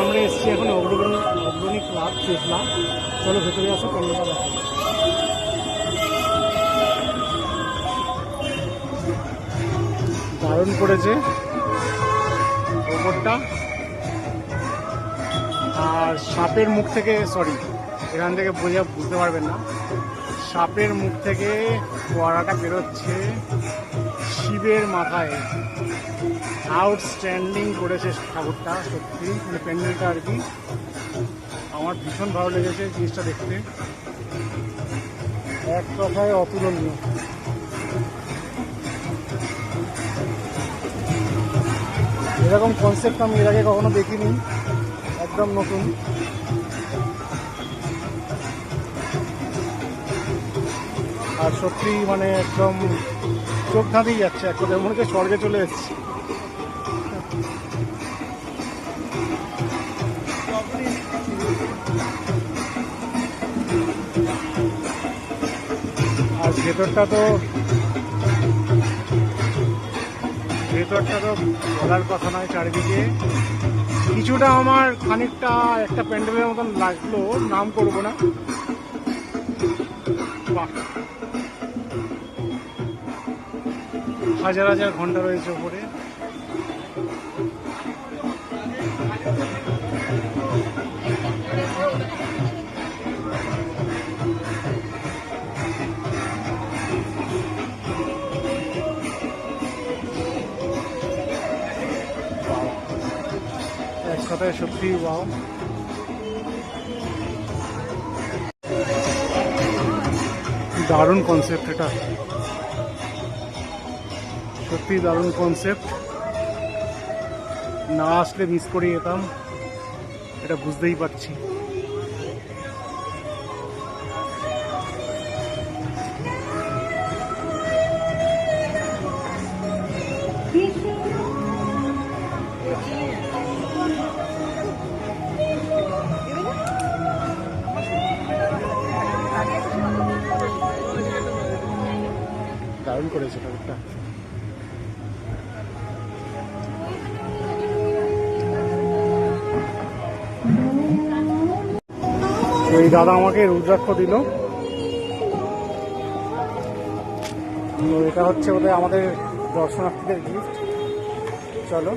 আমরা এসেছি এখন অগ্রণী ক্লাব চেতলা। চলো ভেতরে আসো, কন্যাটা দেখো। দারুণ করেছে ওপরটা। আর সাপের মুখ থেকে, সরি এখান থেকে বুঝতে পারবেন না, সাপের মুখ থেকে ফোয়ারাটা বেরোচ্ছে শিবের মাথায়। আউটস্ট্যান্ডিং করেছে ঠাকুরটা, সত্যি মানে প্যান্ডেলটা আর কি। আমার ভীষণ ভালো লেগেছে জিনিসটা দেখতে, এক কথায় অতুলনীয়। এরকম কনসেপ্ট আমি এর আগে কখনো দেখিনি, একদম নতুন। আর সত্যি মানে একদম চোখ ধাঁধিয়ে যাচ্ছে, এক কথায় মনে হচ্ছে স্বর্গে চলে এসেছি। আর ভেতরটা তো বলার কথা নয়। চারিদিকে কিছুটা আমার খানিকটা একটা প্যান্ডেলের মতন লাগলো, নাম করবো না। হাজার হাজার ঘন্টা রয়েছে উপরে। এক কথায় সত্যি ওয়াও। দারুণ কনসেপ্ট এটা, সত্যি দারুণ কনসেপ্ট। না আসলে মিস করে যেতাম, এটা বুঝতেই পারছি। দারুণ করেছে ঠাকুরটা। এই দাদা আমাকে রুদ্রাক্ষ দিল, তো এটা হচ্ছে বোধহয় আমাদের দর্শনার্থীদের গিফট। চলো।